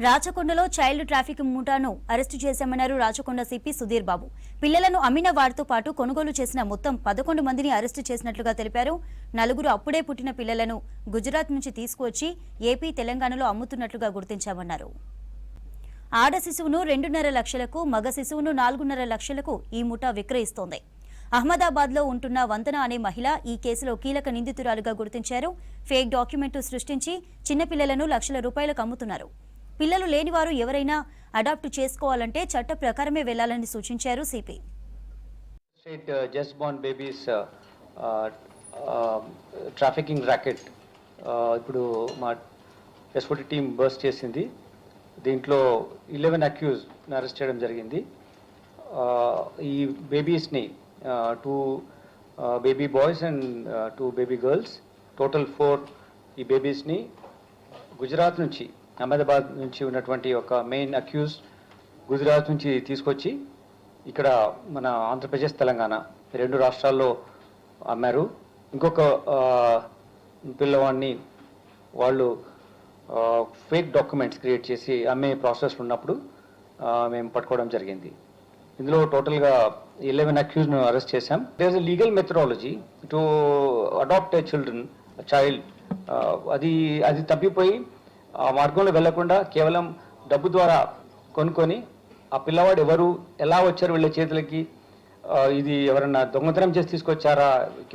రాచకొండలో child traffic ముఠాను arrest చేశామన్నారు Rachakonda CP Sudheer Babu. పిల్లలను అమ్మిన వారితో పాటు కొనుగోలు చేసిన మొత్తం 11 మందిని అరెస్టు చేసినట్లుగా తెలిపారు. 4 అప్పుడే పుట్టిన పిల్లలను గుజరాత్ నుంచి తీసుకువచ్చి ఏపీ, తెలంగాణలో అమ్ముతున్నట్లుగా గుర్తించామన్నారు. ఆడ శిశువును 2.5 లక్షలకు, మగ శిశువును 4.5 లక్షలకు ఈ ముఠా విక్రయిస్తోంది. అహ్మదాబాద్ లో ఉంటున్న వందన అనే మహిళ ఈ కేసులో కీలక నిందితురాలుగా గుర్తించారు. ఫేక్ డాక్యుమెంట్లు సృష్టించి చిన్నపిల్లలను లక్షల రూపాయలకు అమ్ముతున్నారు. పిల్లలు లేనివారు ఎవరైనా అడాప్ట్ చేసుకోవాలంటే చట్ట ప్రకారమే వెళ్లాలని సూచించారు CP. Just born babies trafficking racket ఇప్పుడు మా ఎస్ఓటి టీం బర్స్ట్ చేసింది. దీంట్లో 11 అక్యూజ్ అరెస్ట్ చేయడం జరిగింది. ఈ బేబీస్ని 2 baby boys and 2 baby girls, total 4 ఈ బేబీస్ని గుజరాత్ నుంచి, అహ్మదాబాద్ నుంచి ఉన్నటువంటి ఒక మెయిన్ అక్యూజ్ గుజరాత్ నుంచి తీసుకొచ్చి ఇక్కడ మన ఆంధ్రప్రదేశ్, తెలంగాణ 2 రాష్ట్రాల్లో అమ్మారు. ఇంకొక పిల్లవాడిని వాళ్ళు ఫేక్ డాక్యుమెంట్స్ క్రియేట్ చేసి అమ్మే ప్రాసెస్ ఉన్నప్పుడు మేము పట్టుకోవడం జరిగింది. ఇందులో టోటల్గా 11 అక్యూజ్ను అరెస్ట్ చేశాం. There is a legal methodology to adopt a child. అది తప్పిపోయి ఆ మార్గంలో వెళ్లకుండా కేవలం డబ్బు ద్వారా కొనుక్కొని ఆ పిల్లవాడు ఎవరు, ఎలా వచ్చారు వీళ్ళ చేతులకి, ఇది ఎవరన్నా దొంగతనం చేసి తీసుకొచ్చారా,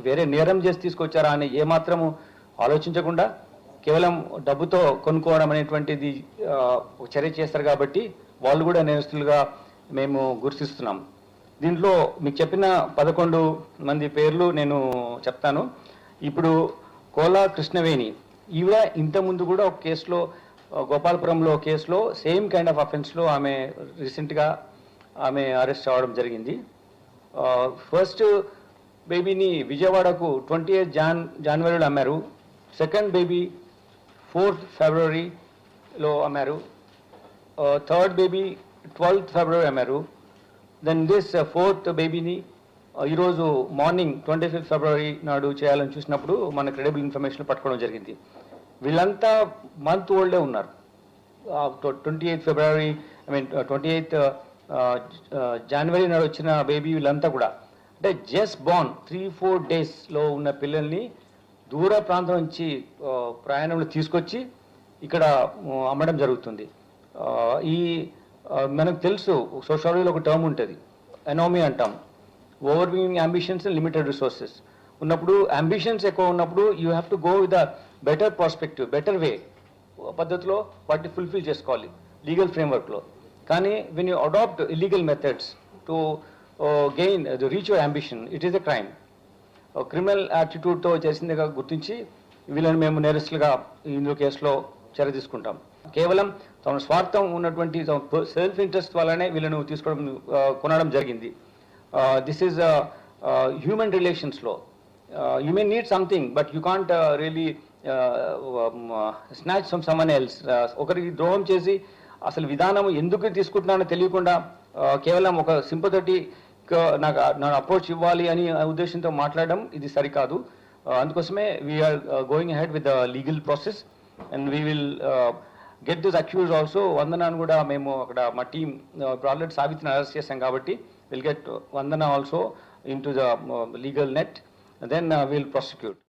వేరే నేరం చేసి తీసుకొచ్చారా అని ఏమాత్రము ఆలోచించకుండా కేవలం డబ్బుతో కొనుక్కోవడం అనేటువంటిది చర్య చేస్తారు. కాబట్టి వాళ్ళు కూడా నేరస్తులుగా మేము గుర్తిస్తున్నాం. దీంట్లో మీకు చెప్పిన 11 మంది పేర్లు నేను చెప్తాను. ఇప్పుడు కోలా కృష్ణవేణి, ఈవిడ ఇంతకుముందు కూడా ఒక కేసులో, గోపాలపురంలో కేసులో సేమ్ కైండ్ ఆఫ్ అఫెన్స్లో ఆమె రీసెంట్గా అరెస్ట్ అవ్వడం జరిగింది. ఫస్ట్ బేబీని విజయవాడకు 28 జనవరిలో అమ్మారు. సెకండ్ బేబీ 4th ఫిబ్రవరిలో అమ్మారు. థర్డ్ బేబీ 12th ఫిబ్రవరి అమ్మారు. దెన్ దిస్ 4th బేబీని ఈరోజు మార్నింగ్ 25th ఫిబ్రవరి నాడు చేయాలని చూసినప్పుడు మన క్రెడిబుల్ ఇన్ఫర్మేషన్ పట్టుకోవడం జరిగింది. వీళ్ళంతా మంత్ ఓల్డే ఉన్నారు. 28th ఫిబ్రవరి 28th జనవరి నాడు వచ్చిన బేబీ వీళ్ళంతా కూడా అంటే జస్ట్ బోర్న్ 3-4 డేస్లో ఉన్న పిల్లల్ని దూర ప్రాంతం నుంచి ప్రయాణంలో తీసుకొచ్చి ఇక్కడ అమ్మడం జరుగుతుంది. మనకు తెలుసు, సోషాలజీలో ఒక టర్మ్ ఉంటుంది, ఎనామీ అంటాం. Overweening ambitions and limited resources ఉన్నప్పుడు, అంబిషన్స్ ఎక్కువ ఉన్నప్పుడు you have to go with a better perspective, better way పద్ధతిలో వాటిని ఫుల్ఫిల్ చేసుకోవాలి లీగల్ ఫ్రేమ్వర్క్లో. కానీ when you adapt illegal methods to gain reach your ambition, it is a crime. Criminal యాటిట్యూడ్తో చేసిందిగా గుర్తించి వీళ్ళని మేము నేరస్తులుగా ఇందులో కేసులో చర్య తీసుకుంటాం. కేవలం తమ స్వార్థం ఉన్నటువంటి సెల్ఫ్ ఇంట్రెస్ట్ వల్లనే వీళ్ళను కొనడం జరిగింది. దిస్ ఈజ్ హ్యూమన్ రిలేషన్స్లో you may need something but you can't really snatch from someone else. ఒకరికి ద్రోహం చేసి అసలు విధానం ఎందుకు తీసుకుంటున్నానో తెలియకుండా కేవలం ఒక సింపథెటిక్ నన్ను అప్రోచ్ ఇవ్వాలి అని ఉద్దేశంతో మాట్లాడడం ఇది సరికాదు. అందుకోసమే we are going ahead with the legal process and we will get this accused also. వందనాను కూడా మేము అక్కడ మా టీం ఇప్పుడు ఆల్రెడీ సావిత్రిని అరెస్ట్ చేశాం కాబట్టి will get Vandana also into the legal net, then will prosecute.